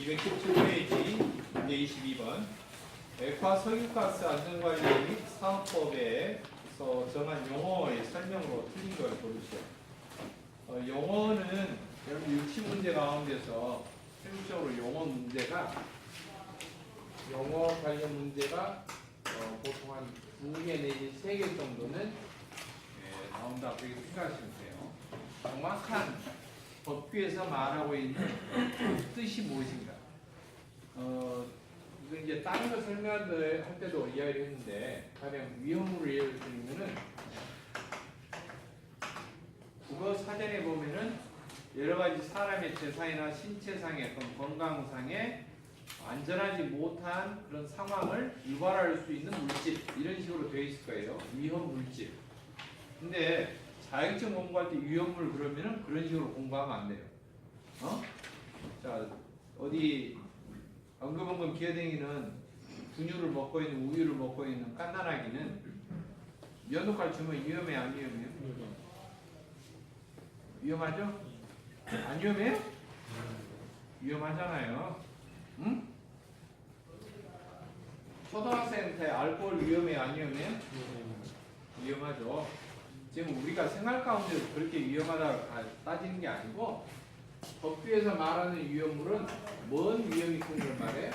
217페이지 문제 22번 액화 석유가스 안전관리 및 사업법에서 정한 용어의 설명으로 틀린 걸 고르시오. 용어는 여러분 유치 문제 가운데서 필수적으로 용어 관련 문제가 보통 한 2개 내지 3개 정도는 나온다고 그렇게 생각하시면 돼요. 정확한 법규에서 말하고 있는 뜻이 무엇인가? 이거 이제 다른 거 설명할 때도 이야기를 했는데, 가령 위험으로 예를 들면은 국어 사전에 보면은 여러 가지 사람의 재산이나 신체상의 어떤 건강상에 안전하지 못한 그런 상황을 유발할 수 있는 물질, 이런 식으로 되어 있을 거예요. 위험 물질. 근데 자격증 공부할 때 위험물 그러면은 그런 식으로 공부하면 안 돼요. 자, 어디 엉금엉금 기어다니는 분유를 먹고 있는, 우유를 먹고 있는 깐난아기는 면도칼 주면 위험해, 안 위험해요? 위험하죠? 안 위험해요? 위험하잖아요. 응? 초등학생한테 알코올 위험해, 안 위험해요? 위험하죠. 지금 우리가 생활 가운데서 그렇게 위험하다고 따지는 게 아니고, 법규에서 말하는 위험물은 뭔 위험이 큰 걸 말해요?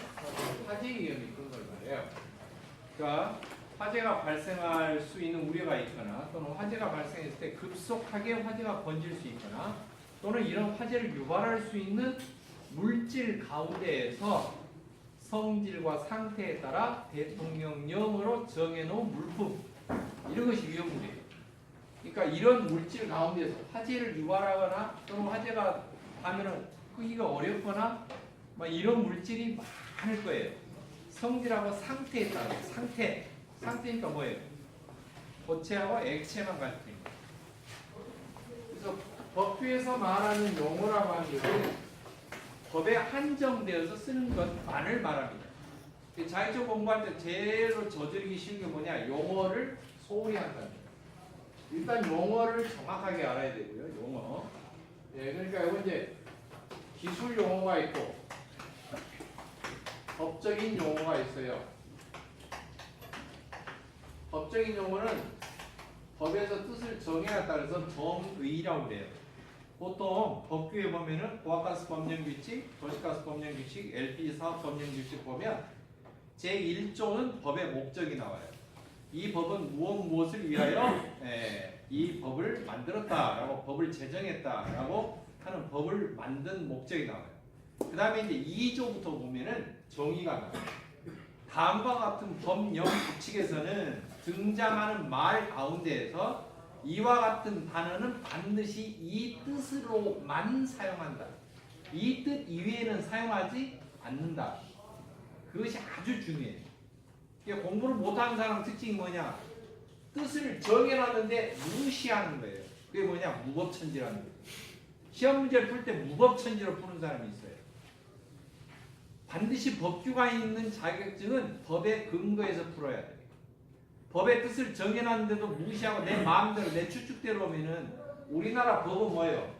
화재 위험이 큰 걸 말해요. 그러니까 화재가 발생할 수 있는 우려가 있거나, 또는 화재가 발생했을 때 급속하게 화재가 번질 수 있거나, 또는 이런 화재를 유발할 수 있는 물질 가운데에서 성질과 상태에 따라 대통령령으로 정해놓은 물품, 이런 것이 위험물이에요. 그러니까 이런 물질 가운데서 화재를 유발하거나 또는 화재가 하면은 끄기가 어렵거나 막 이런 물질이 많을 거예요. 성질하고 상태에 따라. 상태니까 뭐예요? 고체하고 액체만 같은 거. 그래서 법규에서 말하는 용어라고 하는 것은 법에 한정되어서 쓰는 것만을 말합니다. 자격증 공부할 때 제일 저지르기 쉬운 게 뭐냐? 용어를 소홀히 한다는 거예요. 일단 용어를 정확하게 알아야 되고요. 용어. 예, 그러니까 이건 이제 기술 용어가 있고 법적인 용어가 있어요. 법적인 용어는 법에서 뜻을 정해야 따라서 정의라고 그래요. 보통 법규에 보면은 고압가스 법령규칙, 도시가스 법령규칙, LPG 사업 법령규칙 보면 제1조는 법의 목적이 나와요. 이 법은 무엇을 위하여 이 법을 만들었다라고, 법을 제정했다라고 하는 법을 만든 목적이 나와요. 그 다음에 이제 2조부터 보면은 정의가 나와요. 다음과 같은 법령 규칙에서는 등장하는 말 가운데에서 이와 같은 단어는 반드시 이 뜻으로만 사용한다. 이 뜻 이외에는 사용하지 않는다. 그것이 아주 중요해요. 공부를 못하는 사람 특징이 뭐냐? 뜻을 정해놨는데 무시하는 거예요. 그게 뭐냐? 무법천지라는 거예요. 시험 문제를 풀 때 무법천지로 푸는 사람이 있어요. 반드시 법규가 있는 자격증은 법의 근거에서 풀어야 돼요. 법의 뜻을 정해놨는데도 무시하고 내 마음대로, 내 추측대로 오면은 우리나라 법은 뭐예요?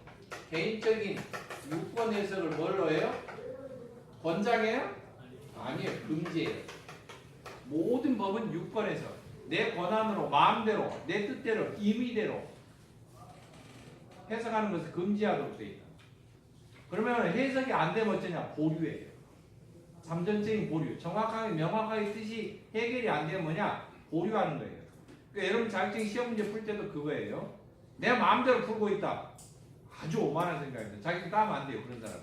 개인적인 유권 해석을 뭘로 해요? 권장해요? 아니에요. 금지예요. 모든 법은 유권에서 내 권한으로, 마음대로, 내 뜻대로, 임의대로 해석하는 것을 금지하도록 되어 있다. 그러면 해석이 안 되면 어쩌냐? 보류예요. 잠정적인 보류. 정확하게 명확하게 뜻이 해결이 안 되면 뭐냐? 보류하는 거예요. 그러니까 여러분 자격증 시험 문제 풀 때도 그거예요. 내가 마음대로 풀고 있다. 아주 오만한 생각입니다. 자격증 따면 안 돼요. 그런 사람은.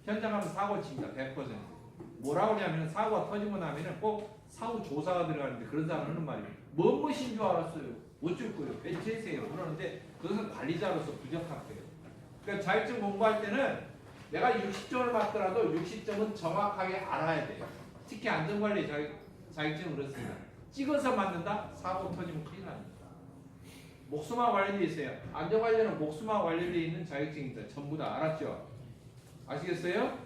현장 가면 사고 칩니다. 100%. 뭐라고 하냐면 사고가 터지고 나면은 꼭 사후 조사가 들어가는데, 그런 사람은 하는 말이 뭔 것인 줄 알았어요. 어쩔 거예요. 배치해세요. 그러는데 그것은 관리자로서 부족한 거예요. 그러니까 자격증 공부할 때는 내가 60점을 받더라도 60점은 정확하게 알아야 돼요. 특히 안전관리 자격증은 그렇습니다. 찍어서 맞는다? 사고 터지면 큰일 납니다. 목숨하고 관련되어 있어요. 안전관리는 목숨하고 관련되어 있는 자격증입니다. 전부 다. 알았죠? 아시겠어요?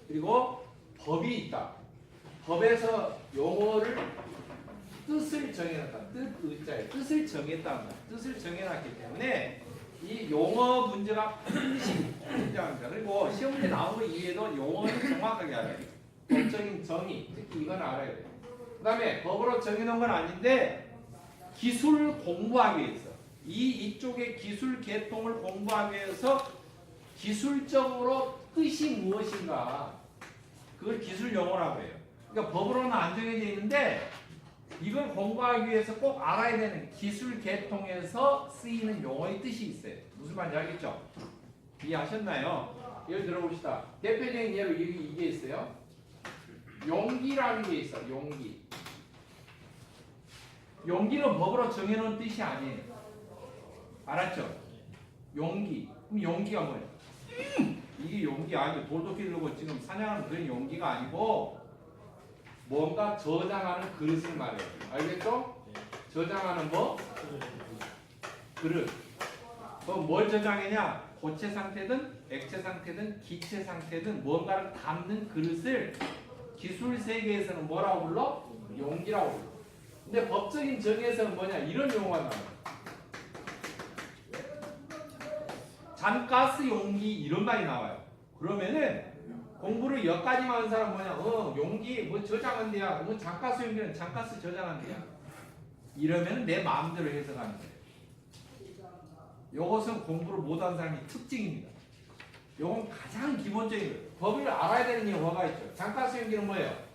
그리고 법이 있다. 법에서 용어를 뜻을 정해놨다. 뜻 의자에 뜻을 정했다. 뜻을 정해놨기 때문에 이 용어 문제가 반드시 문제입니다. 그리고 시험 문제 나온 거 이외에도 용어는 정확하게 알아야 돼요. 법적인 정의, 특히 이건 알아야 돼요. 그 다음에 법으로 정해놓은 건 아닌데 기술 공부하기 위해서 이쪽의 기술 계통을 공부하기 위해서 기술적으로 뜻이 무엇인가 그걸 기술 용어라고 해요. 그러니까 법으로는 안 정해져 있는데 이걸 공부하기 위해서 꼭 알아야 되는 기술 계통에서 쓰이는 용어의 뜻이 있어요. 무슨 말인지 알겠죠? 이해하셨나요? 예를 들어봅시다. 대표적인 예로 이게 있어요. 용기라는 게 있어. 용기. 용기는 법으로 정해놓은 뜻이 아니에요. 알았죠? 용기. 그럼 용기가 뭐예요? 이게 용기 아니고 돌도 키우고 지금 사냥하는 그런 용기가 아니고 뭔가 저장하는 그릇을 말해요. 알겠죠? 저장하는 뭐? 그릇. 그럼 뭘 저장하냐? 고체 상태든 액체 상태든 기체 상태든 뭔가를 담는 그릇을 기술 세계에서는 뭐라고 불러? 용기라고 불러. 근데 법적인 정의에서는 뭐냐? 이런 용어가 나와요. 잔가스 용기 이런 말이 나와요. 그러면은 공부를 여기까지만 하는 사람 뭐냐? 용기 뭐 저장한대야. 뭐 잔가스 용기는 잔가스 저장한대야. 이러면 내 마음대로 해석하는 거예요. 이것은 공부를 못하는 사람의 특징입니다. 이건 가장 기본적인 거예요. 법을 알아야 되는 이유가 있죠. 잔가스 용기는 뭐예요?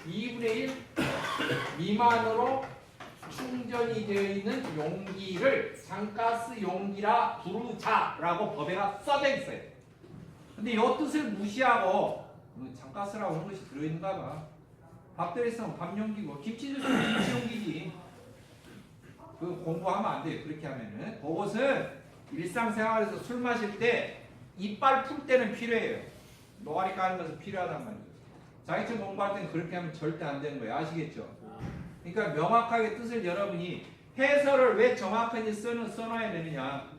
2분의 1 미만으로 충전이 되어 있는 용기를 잔가스 용기라 부르자라고 법에가 써져 있어요. 근데 이 뜻을 무시하고 잔가스라고 하는 것이 들어있는가 봐. 밥 들였으면 밥 용기고 김치 줬으면 김치 용기지. 그 공부하면 안 돼요. 그렇게 하면은. 그것은 일상생활에서 술 마실 때 이빨 풀 때는 필요해요. 노가리 까는 것은 필요하단 말이죠. 자격증 공부할 때는 그렇게 하면 절대 안 되는 거예요. 아시겠죠? 그러니까 명확하게 뜻을 여러분이 해설을 왜 정확하게 써놔야 되느냐.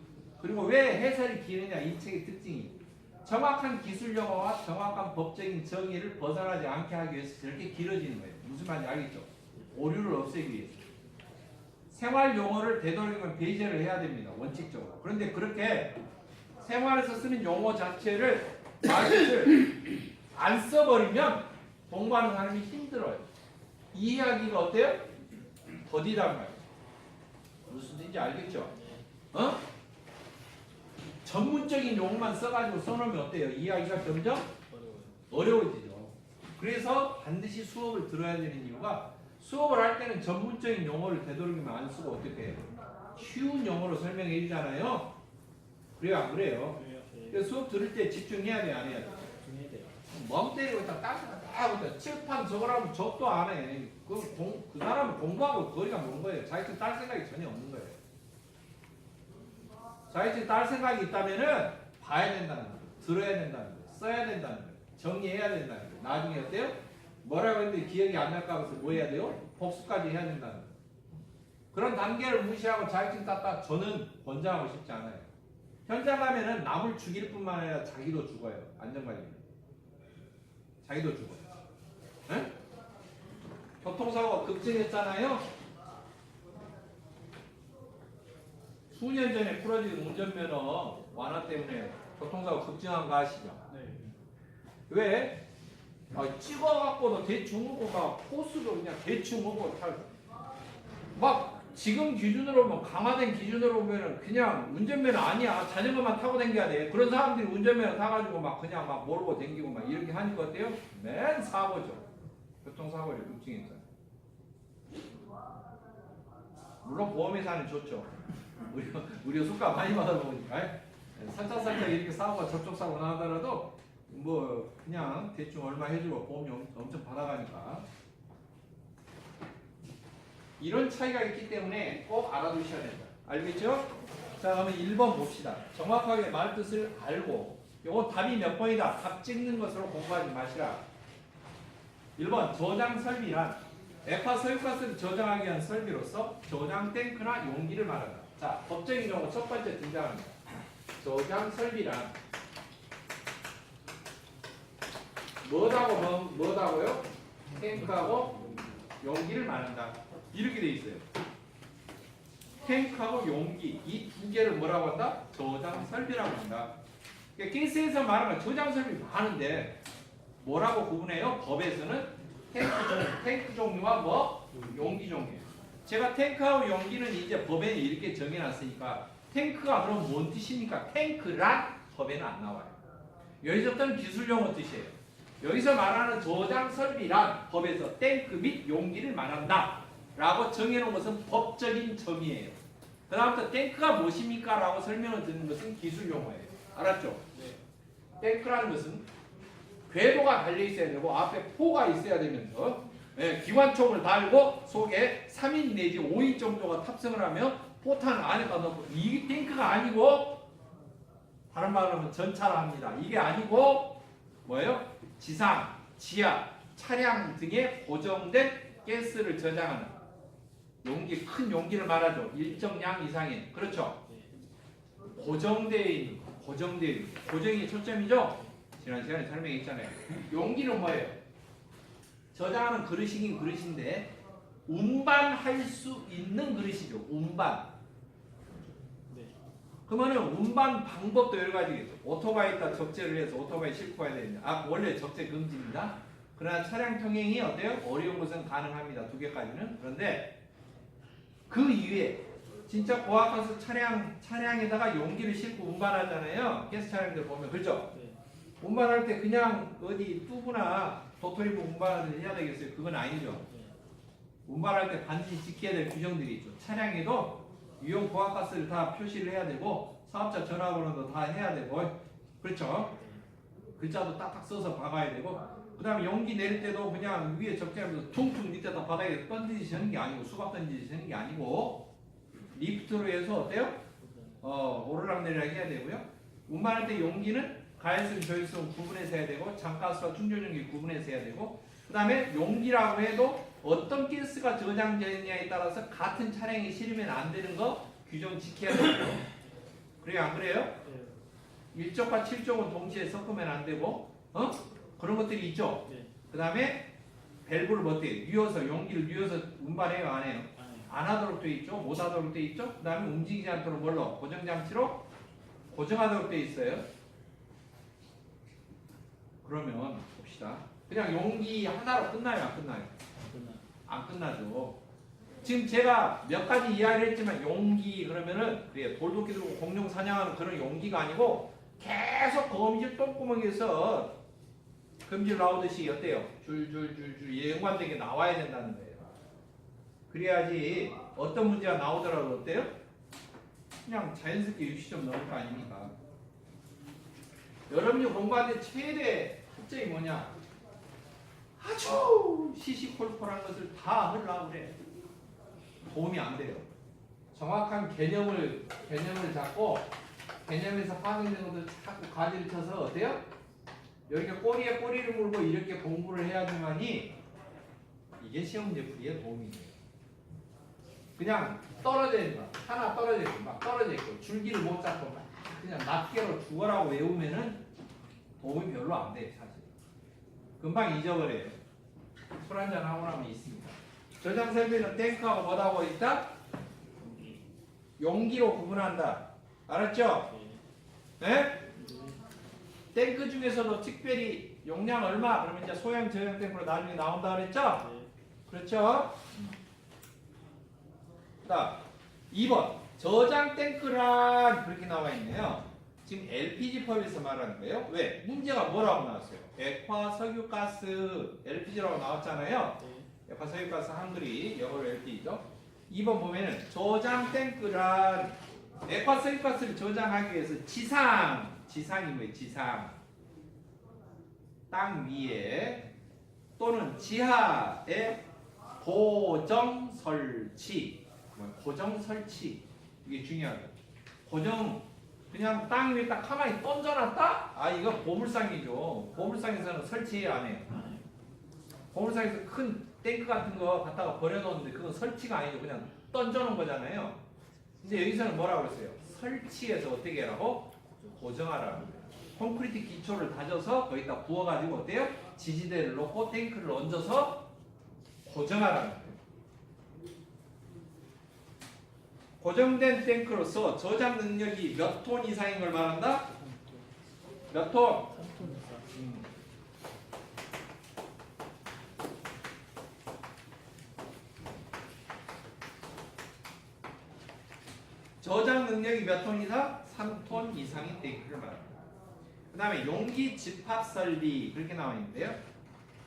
그리고 왜 해설이 기느냐. 이 책의 특징이. 정확한 기술 용어와 정확한 법적인 정의를 벗어나지 않게 하기 위해서 저렇게 길어지는 거예요. 무슨 말인지 알겠죠? 오류를 없애기 위해서. 생활 용어를 되도록이면 배제를 해야 됩니다. 원칙적으로. 그런데 그렇게 생활에서 쓰는 용어 자체를 말을 안 써버리면 공부하는 사람이 힘들어요. 이해하기가 어때요? 더디단 말이에요. 무슨 뜻인지 알겠죠? 전문적인 용어만 써가지고 써놓으면 어때요? 이해하기가 점점 어려워지죠. 그래서 반드시 수업을 들어야 되는 이유가 수업을 할 때는 전문적인 용어를 되도록이면 안 쓰고 어떻게 해요? 쉬운 용어로 설명해 주잖아요. 그래요, 안 그래요? 그래서 수업 들을 때 집중해야 돼, 안 해야 돼? 멍 때리고 있다 따고 칠판 적으라면 적도 안 해. 그 사람은 공부하고 거리가 먼 거예요. 자격증 딸 생각이 전혀 없는 거예요. 자격증 딸 생각이 있다면은 봐야 된다는 거예요. 들어야 된다는 거예요. 써야 된다는 거예요. 정리해야 된다는 거예요. 나중에 어때요? 뭐라고 했는데 기억이 안 날까 봐서 뭐 해야 돼요? 복습까지 해야 된다는 거예요. 그런 단계를 무시하고 자격증 땄다 저는 권장하고 싶지 않아요. 현장 가면은 남을 죽일 뿐만 아니라 자기도 죽어요. 안전관리는. 자기도 죽어요. 네? 교통사고가 급증했잖아요. 수년 전에 풀어진 운전면허 완화 때문에 교통사고 급증한 거 아시죠? 네. 왜? 찍어갖고도 대충 오고 막 코스도 그냥 대충 오고 막 지금 기준으로 보면 강화된 기준으로 보면은 그냥 운전면허 아니야. 자전거만 타고 다녀야 돼. 그런 사람들이 운전면허 타가지고 막 그냥 막 몰고 다니고 막 이렇게 하니까 어때요? 맨 사고죠. 교통사고를 급증했잖아요. 물론 보험회사는 좋죠. 우리가 수가 많이 받아보니까 살짝살짝 이렇게 사고가 접촉사고 나더라도 뭐 그냥 대충 얼마 해주고 보험료 엄청 받아가니까 이런 차이가 있기 때문에 꼭 알아두셔야 된다. 알겠죠? 자, 그러면 1번 봅시다. 정확하게 말 뜻을 알고 요거 답이 몇 번이다. 답 찍는 것으로 공부하지 마시라. 1번 저장 설비란 액화 석유가스를 저장하기 위한 설비로서 저장 탱크나 용기를 말한다. 자, 법적인 용어 첫 번째 등장합니다. 저장 설비란 뭐다고요? 탱크하고 용기를 말한다. 이렇게 돼 있어요. 탱크하고 용기 이 두 개를 뭐라고 한다? 저장 설비라고 한다. 그러니까 가스에서 말하면 저장 설비 많은데 뭐라고 구분해요? 법에서는 탱크 종류와 뭐 용기 종류. 제가 탱크하고 용기는 이제 법에 이렇게 정해놨으니까 탱크가 그럼 뭔 뜻입니까? 탱크란 법에는 안 나와요. 여기서부터는 기술용어 뜻이에요. 여기서 말하는 저장 설비란 법에서 탱크 및 용기를 말한다 라고 정해놓은 것은 법적인 정의예요. 그 다음부터 탱크가 무엇입니까? 라고 설명을 드리는 것은 기술용어예요. 알았죠? 네. 탱크라는 것은 궤도가 달려 있어야 되고 앞에 포가 있어야 되면서 기관총을 달고 속에 3인 내지 5인 정도가 탑승을 하며 포탄을 안에다 넣고 이게 탱크가 아니고 다른 말로 하면 전차라 합니다. 이게 아니고 뭐예요? 지상, 지하, 차량 등에 고정된 가스를 저장하는 용기, 큰 용기를 말하죠. 일정량 이상의. 그렇죠? 고정되어 있는 거. 고정되어 있는 거. 고정이 초점이죠? 지난 시간에 설명했잖아요. 용기는 뭐예요? 저장하는 그릇이긴 그릇인데 운반할 수 있는 그릇이죠. 운반. 그러면 운반 방법도 여러 가지겠죠. 오토바이에다 적재를 해서 오토바이 싣고 가야 됩니다. 원래 적재 금지입니다. 그러나 차량 통행이 어때요? 어려운 것은 가능합니다. 두 개까지는. 그런데 그 이외에 진짜 고압가스 차량에다가 용기를 싣고 운반하잖아요. 가스 차량들 보면 그렇죠? 네. 운반할 때 그냥 어디 뚜브나 도토리묵 운반을 해야 되겠어요? 그건 아니죠. 네. 운반할 때 반드시 지켜야 될 규정들이 있죠. 차량에도 유용 고압가스를 다 표시를 해야 되고 사업자 전화번호도 다 해야 되고 그렇죠? 글자도 딱딱 써서 박아야 되고 그 다음에 용기 내릴 때도 그냥 위에 적재하면서 퉁퉁 밑에다 바닥에 던지듯이 하는 게 아니고 수갑 던지듯이 하는 게 아니고 리프트로 해서 어때요? 오르락내리락 해야 되고요. 운반할 때 용기는 가열성, 저열성 구분해서 해야 되고 장가스와 충전용기 구분해서 해야 되고 그 다음에 용기라고 해도 어떤 가스가 저장되느냐에 따라서 같은 차량에 실으면 안 되는 거 규정 지켜야 돼요. 그래요? 안 그래요? 1족과 7족은 동시에 섞으면 안 되고 그런 것들이 있죠. 그 다음에 밸브를 어때요? 누워서 용기를 누워서 운반해요? 안 해요? 안 하도록 돼 있죠. 못 하도록 돼 있죠. 그 다음에 움직이지 않도록 뭘로? 고정장치로 고정하도록 돼 있어요. 그러면 봅시다. 그냥 용기 하나로 끝나요? 안 끝나요? 안 끝나죠. 지금 제가 몇 가지 이야기를 했지만 용기 그러면은 돌도끼 들고 공룡 사냥하는 그런 용기가 아니고 계속 거미줄 똥구멍에서 금줄 나오듯이 어때요? 줄줄줄줄 연관되게 나와야 된다는 거예요. 그래야지 어떤 문제가 나오더라도 어때요? 그냥 자연스럽게 60점 넘을 거 아닙니까? 여러분이 공부할 때 최대 특징이 뭐냐? 아주 시시콜콜한 것을 다 하려고 그래. 도움이 안 돼요. 정확한 개념을 잡고 개념에서 파생된 것들 자꾸 가지를 쳐서 어때요? 이렇게 꼬리에 꼬리를 물고 이렇게 공부를 해야지만이 이게 시험 문제 풀이에 도움이 돼요. 그냥 떨어져 있는 거 하나 떨어져 있고 막 떨어져 있고 줄기를 못 잡고 막 그냥 낱개로 죽어라고 외우면은 도움이 별로 안 돼요. 사실 금방 잊어버려요. 술 한잔 하고 나면 있습니다. 저장 설비는 탱크하고 뭐하고 있다? 용기로 구분한다. 알았죠? 네? 탱크 중에서도 특별히 용량 얼마? 그러면 이제 소형 저형 탱크로 나중에 나온다 그랬죠? 그렇죠? 자, 2번 저장 탱크란 그렇게 나와 있네요. 지금 LPG법에서 말하는 거예요. 왜? 문제가 뭐라고 나왔어요? 액화 석유가스 LPG라고 나왔잖아요. 액화 석유가스 한글이 영어로 LPG죠. 2번 보면은 저장 탱크란 액화 석유가스를 저장하기 위해서 지상이 뭐예요? 지상 땅 위에 또는 지하에 고정 설치 이게 중요하다. 고정 그냥 땅 위에 딱 가만히 던져놨다? 이거 보물상이죠. 보물상에서는 설치 안 해요. 보물상에서 큰 탱크 같은 거 갖다가 버려놓는데 그건 설치가 아니죠. 그냥 던져놓은 거잖아요. 근데 여기서는 뭐라고 했어요? 설치해서 어떻게 하라고? 고정하라고. 콘크리트 기초를 다져서 거기다 부어가지고 어때요? 지지대를 놓고 탱크를 얹어서 고정하라는 거예요. 고정된 탱크로서 저장 능력이 몇 톤 이상인 걸 말한다? 몇 톤? 3톤 이상. 저장 능력이 몇 톤 이상? 3톤 이상인 탱크를 말합니다. 그 다음에 용기 집합 설비 그렇게 나와 있는데요.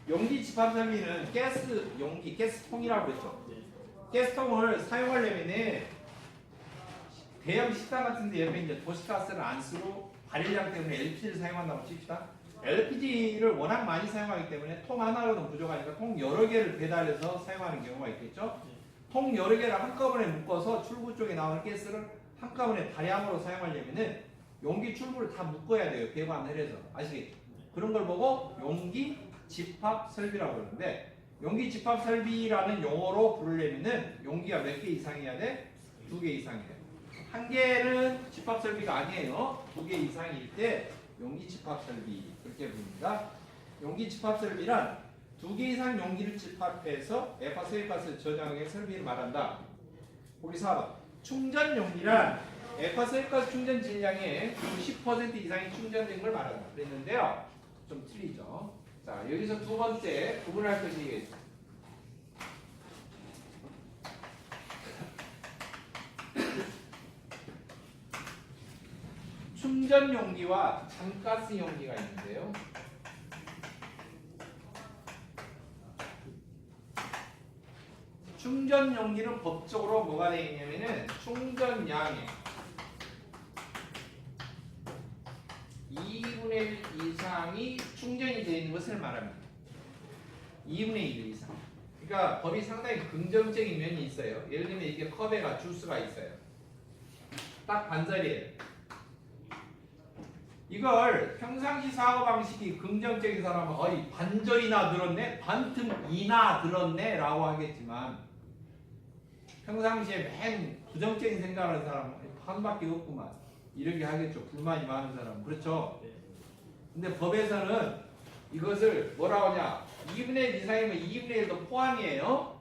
용기 집합 설비는 가스 용기, 가스통이라고 그랬죠. 네. 가스통을 사용하려면 대형 식당 같은 데 옆에 이제 도시가스를 안 쓰고 발열량 때문에 LPG를 사용한다고 칩시다. LPG를 워낙 많이 사용하기 때문에 통 하나로는 부족하니까 통 여러 개를 배달해서 사용하는 경우가 있겠죠. 통 여러 개를 한꺼번에 묶어서 출구 쪽에 나오는 가스를 한꺼번에 다량으로 사용하려면은 용기 출구를 다 묶어야 돼요. 배관을 해서. 아시겠죠? 그런 걸 보고 용기 집합 설비라고 그러는데 용기 집합 설비라는 용어로 부르려면은 용기가 몇 개 이상이어야 돼? 2개 이상이야. 한 개는 집합 설비가 아니에요. 2개 이상일 때 용기 집합 설비 그렇게 부릅니다. 용기 집합 설비란 2개 이상 용기를 집합해서 액화수액가스 저장의 설비를 말한다. 보기 4번. 충전 용기란 액화수액가스 충전 질량의 90% 이상이 충전된 걸 말한다. 그랬는데요. 좀 틀리죠. 자, 여기서 두 번째 구분할 것이 충전 용기와 잔가스 용기가 있는데요. 충전 용기는 법적으로 뭐가 되어 있냐면은 충전량의 2분의 1 이상이 충전이 되어 있는 것을 말합니다. 2분의 1 이상. 그러니까 법이 상당히 긍정적인 면이 있어요. 예를 들면 이게 컵에가 주스가 있어요. 딱 반절이에요. 이걸 평상시 사고방식이 긍정적인 사람은 어이 반절이나 늘었네? 반틈이나 늘었네? 라고 하겠지만 평상시에 맨 부정적인 생각을 하는 사람은 반밖에 없구만 이렇게 하겠죠. 불만이 많은 사람은. 그렇죠? 네. 근데 법에서는 이것을 뭐라고 하냐 2분의 1 이상이면 2분의 1도 포함이에요.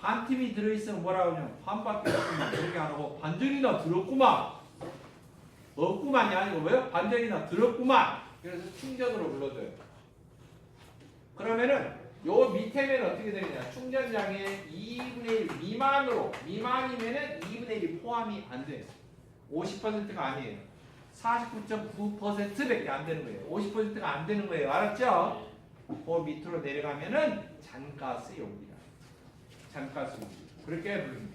반틈이 들어있으면 뭐라고 하냐 반밖에 없구만 그렇게 안 하고 반절이나 들었구만 없구만이 아니고 뭐요? 반절이나 들었구만 그래서 충전으로 불러줘요. 그러면은 요 밑에는 어떻게 되느냐 충전량의 2분의 1 미만으로 미만이면은 2분의 1이 포함이 안 돼요. 50%가 아니에요. 49.9%밖에 안 되는 거예요. 50%가 안 되는 거예요. 알았죠? 그 밑으로 내려가면은 잔가스 용기다. 잔가스 용기. 그렇게 부릅니다.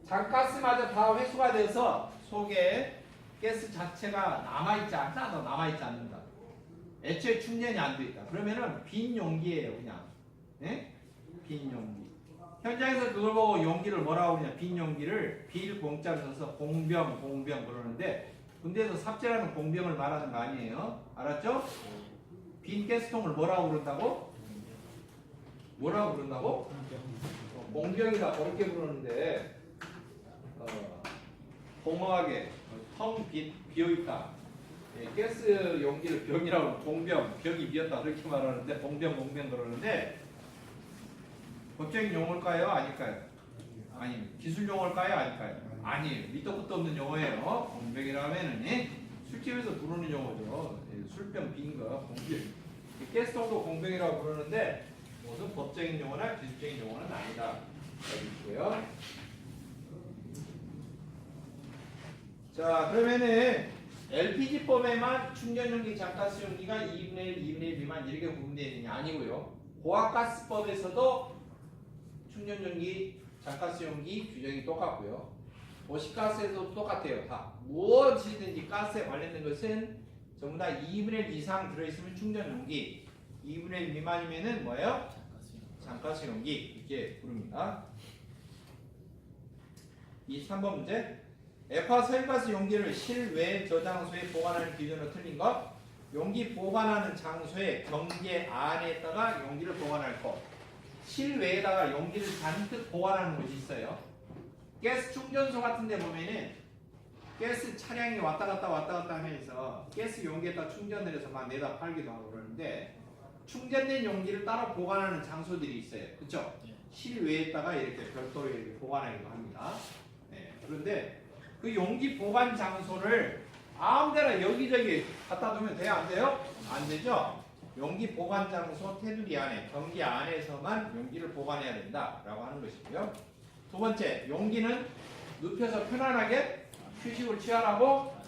잔가스마저 다 회수가 돼서 속에 가스 자체가 남아있지 않다. 더 남아있지 않는다. 애초에 충전이 안 돼 있다. 그러면은 빈 용기예요. 그냥. 예? 빈 용기. 현장에서 그걸 보고 용기를 뭐라고 그러냐 빈 용기를 빌공짜를 써서 공병 그러는데 군대에서 삽질하는 공병을 말하는 거 아니에요. 알았죠? 빈 가스통을 뭐라고 그런다고? 뭐라고 그런다고? 공병이다 그렇게 부르는데 공허하게 텅 비어있다. 예, 가스 용기를 병이라고 공병 벽이 비었다 그렇게 말하는데 공병 그러는데 법적인 용어일까요? 아닐까요? 아니 기술 용어일까요? 아닐까요? 아니에요. 밑도 끝도 없는 용어예요. 공병이라면은 술집에서 부르는 용어죠. 술병 빈 거 공병. 가스통도 공병이라고 부르는데 무슨 법적인 용어나 기술적인 용어는 아니다. 알겠고요. 자 그러면은 LPG법에만 충전용기, 잔가스용기가 2분의 1, 2분의 1 미만 이렇게 구분되어 있는 게 아니고요. 고압가스법에서도 충전용기, 잔가스용기 규정이 똑같고요. 도시가스에도 똑같아요. 다 무엇이든지 가스에 관련된 것은 전부 다 2분의 1 이상 들어있으면 충전용기, 2분의 1 미만이면은 뭐예요? 잔가스용기 이렇게 부릅니다. 23번 문제. 액화수액가스 용기를 실외 저장소에 보관하는 기준으로 틀린 것. 용기 보관하는 장소의 경계 안에다가 용기를 보관할 것. 실외에다가 용기를 잔뜩 보관하는 곳이 있어요. 가스 충전소 같은 데 보면은 가스 차량이 왔다 갔다 하면서 가스 용기에다 충전을 해서 막 내다 팔기도 하고 그러는데 충전된 용기를 따로 보관하는 장소들이 있어요. 그쵸? 실외에다가 이렇게 별도로 이렇게 보관하기도 합니다. 네, 그런데 그 용기 보관 장소를 아무데나 여기저기 갖다 두면 돼요? 안 돼요? 안 되죠? 용기 보관 장소 테두리 안에, 경기 안에서만 용기를 보관해야 된다라고 하는 것이고요. 두 번째, 용기는 눕혀서 편안하게 휴식을 취하라고.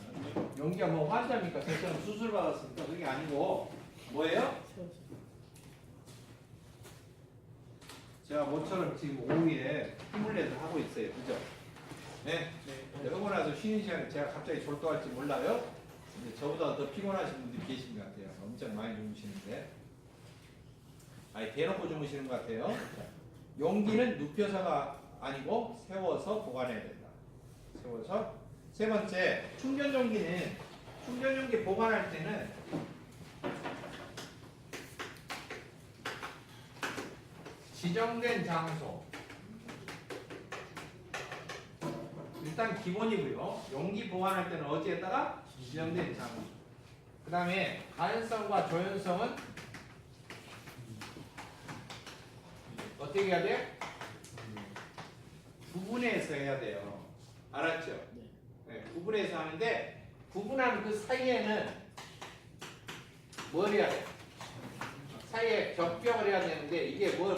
용기가 뭐 환자입니까? 저처럼 수술 받았습니까? 그게 아니고 뭐예요? 제가 모처럼 지금 오후에 힘을 내서 하고 있어요. 그죠? 네? 그러고 나서 쉬는 시간에 제가 갑자기 졸도할지 몰라요. 근데 저보다 더 피곤하신 분들이 계신 것 같아요. 엄청 많이 주무시는데. 아니 대놓고 주무시는 것 같아요. 용기는 눕혀서가 아니고 세워서 보관해야 된다. 세워서. 세 번째, 충전 용기 보관할 때는 지정된 장소. 일단 기본이고요. 용기 보관할 때는 어디에다가? 지정된 장소. 그 다음에 가연성과 조연성은 어떻게 해야 돼? 구분해서 해야 돼요. 알았죠? 네, 구분해서 하는데 구분하는 그 사이에는 뭘 해야 돼? 사이에 겹벽을 해야 되는데 이게 뭘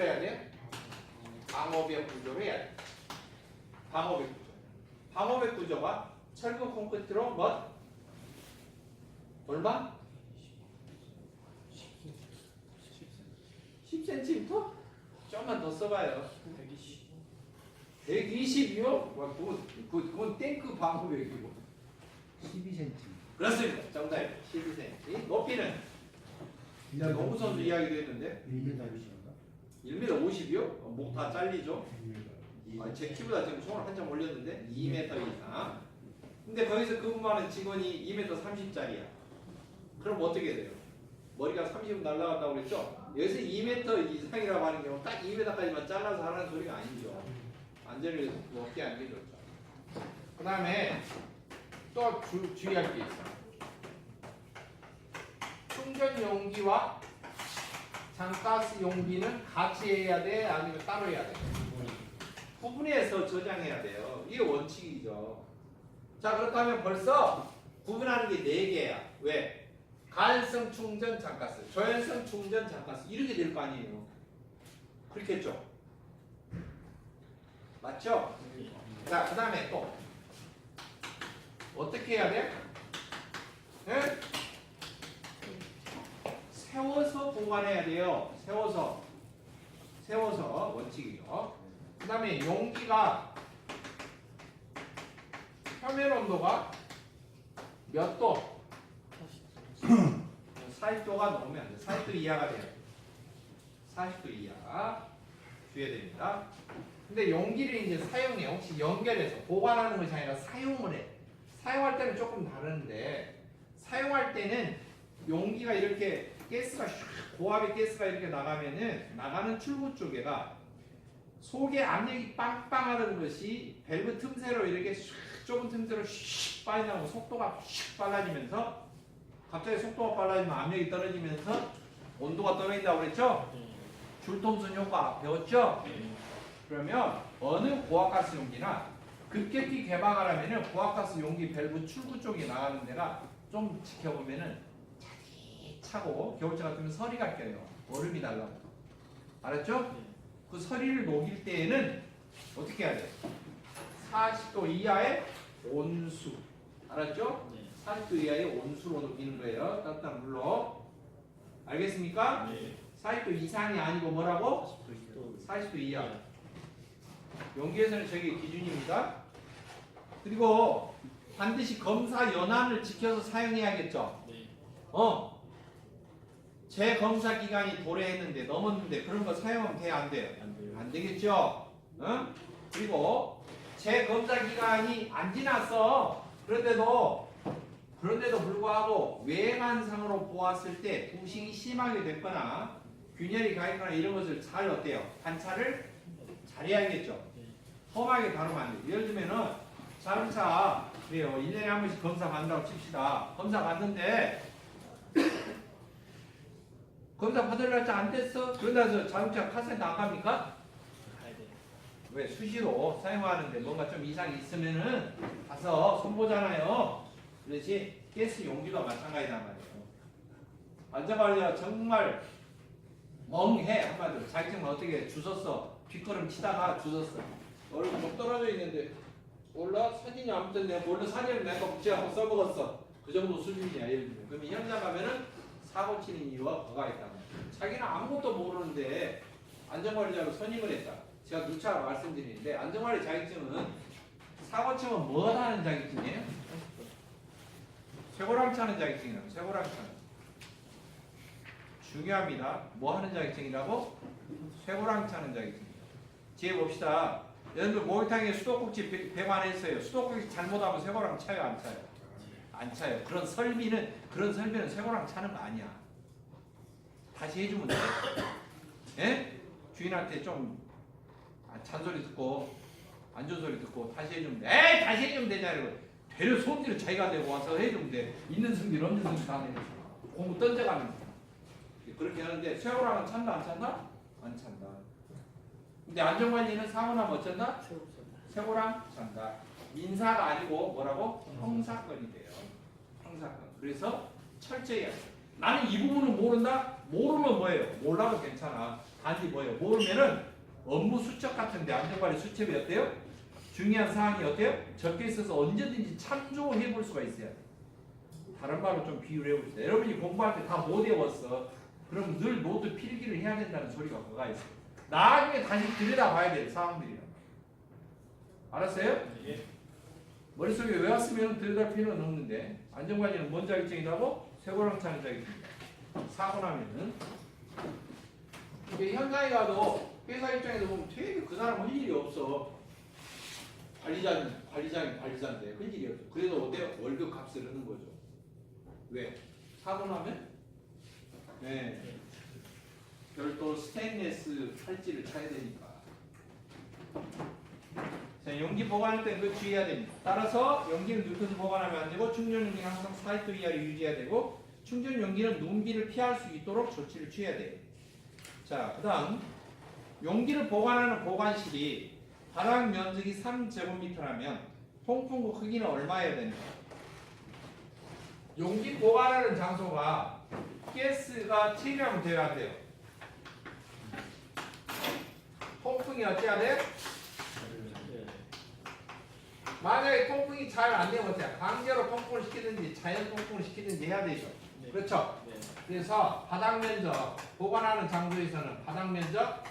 해야 돼? 방호벽 구조를 해야 돼. 방호벽 구조. 방호벽 구조가 철근 콘크리트로 뭐? 얼마? 10cm? 좀만 더 써봐요. 120이요? 그건 탱크 방호벽이고 12cm. 그렇습니다. 정답입니다. 12cm. 높이는 농구 선수 이야기도 했는데 1m 50인가? 1m 50이요? 목 다 잘리죠? 제 키보다 지금 손을 한참 올렸는데 2m 이상. 근데 거기서 근무하는 직원이 2m 30짜리야. 그럼 어떻게 돼요? 머리가 30은 날라갔다고 그랬죠? 여기서 2m 이상이라고 하는 경우 딱 2m까지만 잘라서 하는 소리가 아니죠. 안전을 위해서 어깨 안겨줬죠. 그 다음에 또 주의할 게 있어요. 충전 용기와 장가스 용기는 같이 해야 돼? 아니면 따로 해야 돼? 구분해서 저장해야 돼요. 이게 원칙이죠. 자, 그렇다면 벌써 구분하는 게 4개야. 왜? 가연성 충전 장가스, 조연성 충전 장가스 이렇게 될 거 아니에요. 그렇겠죠? 맞죠? 자, 그 다음에 또 어떻게 해야 돼? 네? 세워서 보관해야 돼요. 세워서 원칙이죠. 그 다음에 용기가 표면 온도가 몇 도? 40도가 넘으면 안 돼. 40도 이하가 돼요. 40도 이하 줘야 됩니다. 근데 용기를 이제 사용해. 혹시 연결해서 보관하는 것이 아니라 사용을 해. 사용할 때는 조금 다른데 사용할 때는 용기가 이렇게 가스가 고압의 가스가 이렇게 나가면은 나가는 출구 쪽에가 속에 압력이 빵빵하던 것이 밸브 틈새로 이렇게 좁은 틈새로 슉 빠져나오고 속도가 슉 빨라지면서 갑자기 속도가 빨라지면 압력이 떨어지면서 온도가 떨어진다고 그랬죠? 줄톰슨 효과 배웠죠? 그러면 어느 고압가스 용기나 급격히 개방을 하면은 고압가스 용기 밸브 출구 쪽에 나가는 데가 좀 지켜보면은 차고 겨울철 같으면 서리가 껴요. 얼음이 달라고. 알았죠? 그 서리를 녹일 때에는 어떻게 해야 돼? 40도 이하의 온수. 알았죠? 40도 이하의 온수로 녹이는 거예요. 따뜻한 물로. 알겠습니까? 40도 이상이 아니고 뭐라고? 40도 이하. 용기에서는 저게 기준입니다. 그리고 반드시 검사 연한을 지켜서 사용해야겠죠? 재검사 기간이 도래했는데 넘었는데 그런 거 사용하면 돼요? 안 돼요? 안 되겠죠? 그리고 재검사 기간이 안 지났어. 그런데도 불구하고 외관상으로 보았을 때 부식이 심하게 됐거나 균열이 가 있거나 이런 것을 잘 어때요? 관찰을 잘해야겠죠? 험하게 다루면 안 돼요. 예를 들면은 자동차 그래요. 1년에 한 번씩 검사 받는다고 칩시다. 검사 받는데 검사 받을 날짜 안 됐어? 그러다 저 자동차 카센터 안 갑니까? 왜 수시로 사용하는데 뭔가 좀 이상이 있으면은 가서 손보잖아요. 그렇지? 가스 용기도 마찬가지란 말이에요. 안전관리가 정말 멍해 한마디로 자격증을 어떻게 주웠어 뒷걸음 치다가 주웠어 얼굴 좀 떨어져 있는데 몰라 사진이 아무튼 내가 몰래 사진을 내가 복제하고 써먹었어 그 정도 수준이야 예를 들면 그러면 현장 가면은 사고 치는 이유가 뭐가 있다 자기는 아무것도 모르는데 안전관리자로 선임을 했다 제가 누차 말씀드리는데 안전관리 자격증은 사고 치면 뭐 하는 자격증이에요? 쇠고랑 차는 자격증이에요 쇠고랑 차는 중요합니다. 뭐 하는 자격증이라고? 쇠고랑 차는 자격증이에요. 뒤에 봅시다. 여러분들 목욕탕에 수도꼭지 배관했어요. 수도꼭지 잘못하면 쇠고랑 차요, 안 차요? 안 차요. 그런 설비는 쇠고랑 차는 거 아니야. 다시 해주면 돼. 예? 주인한테 좀 잔소리 듣고 안 좋은 소리 듣고 다시 해주면 돼. 에이 다시 해주면 되잖아요. 되려 손질을 자기가 내고 와서 해주면 돼. 있는 승질 없는 승질 다 내고 공부 던져가면 돼. 그렇게 하는데 쇠고랑은 찬다 안 찬다? 안 찬다. 근데 안전관리는 사고나면 어쩐다? 쇠고랑 찬다. 민사가 아니고 뭐라고? 형사건이 돼요. 형사건. 그래서 철저히 해야 돼. 나는 이 부분은 모른다? 모르면 뭐예요? 몰라도 괜찮아. 단지 뭐예요? 모르면은 업무 수첩 같은데 안전관리 수첩이 어때요? 중요한 사항이 어때요? 적혀 있어서 언제든지 참조해 볼 수가 있어야 돼. 다른 말로 좀 비유를 해봅시다. 여러분이 공부할 때 다 못 외웠어. 그럼 늘 노트 필기를 해야 된다는 소리가 뭐가 있어요. 나중에 다시 들여다봐야 될 사항들이란 말이에요. 알았어요? 예. 머릿속에 외웠으면 들여다볼 필요는 없는데 안전관리는 뭔 자격증이라고? 쇠고랑 차는 자격증이다. 사고 나면은 이게 현장에 가도 회사 입장에서 보면 되게 그 사람 할 일이 없어. 관리자인데 할 일이 없어. 그래도 어때요? 월급 값을 하는 거죠. 왜? 사고 나면 네. 별도 스테인레스 팔찌를 차야 되니까. 자, 용기 보관할 때 그 주의해야 됩니다. 따라서 용기는 누워서 보관하면 안 되고 충전 용기는 항상 40도 이하로 유지해야 되고 충전 용기는 눈비를 피할 수 있도록 조치를 취해야 돼요. 자, 그다음 용기를 보관하는 보관실이 바닥 면적이 3제곱미터라면 통풍구 크기는 얼마여야 됩니까? 용기 보관하는 장소가 가스가 체결하면 돼야 돼요. 통풍이 어때야 돼? 만약에 통풍이 잘 안 되면 어때요? 강제로 통풍을 시키든지 자연 통풍을 시키든지 해야 되죠. 네. 그렇죠? 네. 그래서 바닥 면적 보관하는 장소에서는 바닥 면적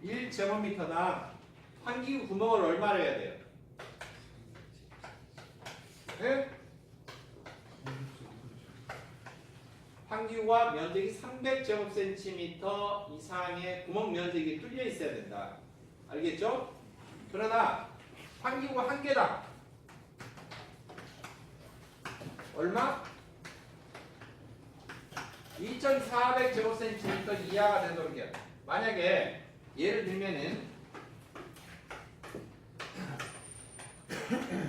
1제곱미터당 환기구 구멍을 얼마를 해야 돼요? 네? 환기구가 면적이 300제곱센티미터 이상의 구멍 면적이 뚫려 있어야 된다. 알겠죠? 그러나 환기구가 한 개당 얼마? 2,400제곱센티미터 이하가 되도록 해야 돼. 만약에 예를 들면은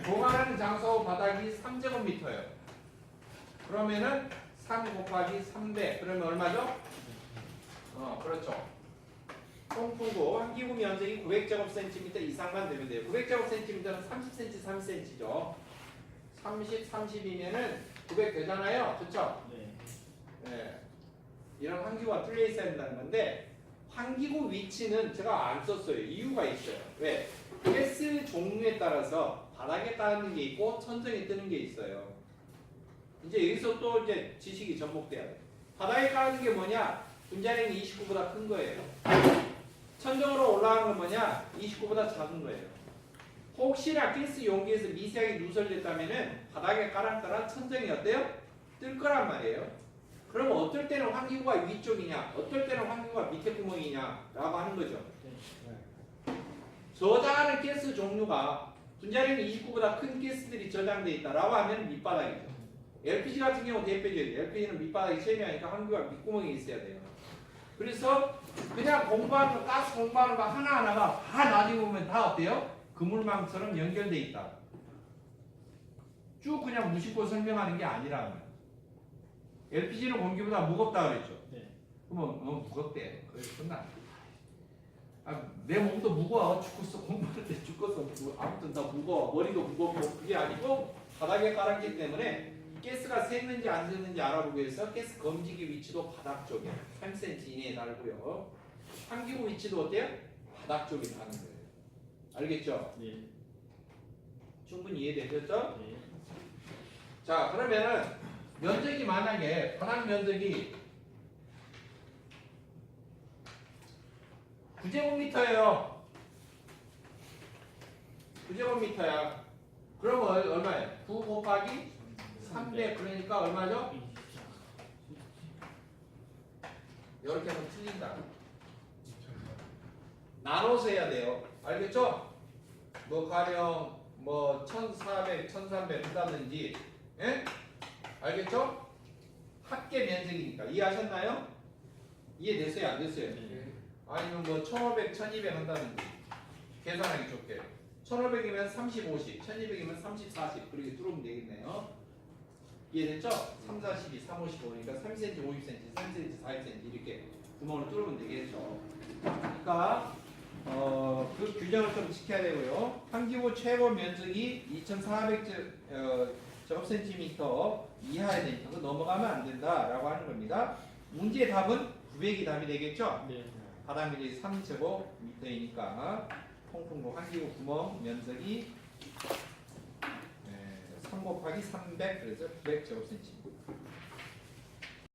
보관하는 장소 바닥이 3제곱미터예요. 그러면은 3 곱하기 300 그러면 얼마죠? 그렇죠. 통풍구 환기구 면적이 900제곱센티미터 이상만 되면 돼요. 900제곱센티미터는 30cm, 30cm죠. 30, 30이면은 900 되잖아요. 그렇죠? 네. 네. 이런 환기구가 뚫려 있어야 된다는 건데 환기구 위치는 제가 안 썼어요. 이유가 있어요. 왜? 가스 종류에 따라서 바닥에 따는 게 있고 천정에 뜨는 게 있어요. 이제 여기서 또 이제 지식이 접목돼야 돼. 바닥에 깔는 게 뭐냐? 분자량이 29보다 큰 거예요. 천정으로 올라가는 건 뭐냐? 29보다 작은 거예요. 혹시나 가스 용기에서 미세하게 누설됐다면은 바닥에 깔았더라 천정이 어때요? 뜰 거란 말이에요. 그럼 어떨 때는 환기구가 위쪽이냐, 어떨 때는 환기구가 밑에 구멍이냐라고 하는 거죠. 저장하는 가스 종류가 분자량이 29보다 큰 가스들이 저장돼 있다라고 하면 밑바닥이죠. LPG 같은 경우 대표적이에요. LPG는 밑바닥이 체미하니까 환기구가 밑구멍에 있어야 돼요. 그래서 그냥 공부하는 거, 가스 공부하는 거 하나하나가 다 나중에 보면 다 어때요? 그물망처럼 연결돼 있다. 쭉 그냥 무심코 설명하는 게 아니라 LPG는 공기보다 무겁다 그랬죠. 네. 그러면 무겁대. 거의 끝나. 내 몸도 무거워. 죽겠어. 공부하는데 죽겠어. 아무튼 다 무거워. 머리도 무겁고 그게 아니고 바닥에 깔았기 때문에 가스가 샜는지 안 샜는지 알아보기 위해서 가스 검지기 위치도 바닥 쪽에 3cm 이내에 달고요. 환기구 위치도 어때요? 바닥 쪽에 다는 거예요. 알겠죠? 네. 충분히 이해되셨죠? 네. 자, 그러면은 면적이 만약에 반환 면적이 9제곱미터예요. 9제곱미터야. 그러면 얼마예요? 9 곱하기 300 그러니까 얼마죠? 이렇게 하면 틀린다. 나눠서 해야 돼요. 알겠죠? 뭐 가령 뭐 1400, 1300 한다든지 예? 알겠죠? 합계 면적이니까 이해하셨나요? 이해됐어요? 안 됐어요? 네. 아니면 뭐 1500, 1200 한다든지 계산하기 좋게 1500이면 30, 50, 1200이면 30, 40 그렇게 뚫으면 되겠네요. 이해됐죠? 3, 4, 12, 3, 55 그러니까 3cm, 50cm, 3cm, 4cm 이렇게 구멍을 뚫으면 되겠죠. 그러니까 그 규정을 좀 지켜야 되고요. 환기구 최고 면적이 2400제곱센티미터 이하에 되니까 그거 넘어가면 안 된다라고 하는 겁니다. 문제의 답은 900이 답이 되겠죠? 네. 바닥 면적이 3제곱미터이니까 통풍구 환기구 구멍 면적이 3 곱하기 300 그래서 900제곱센티미터.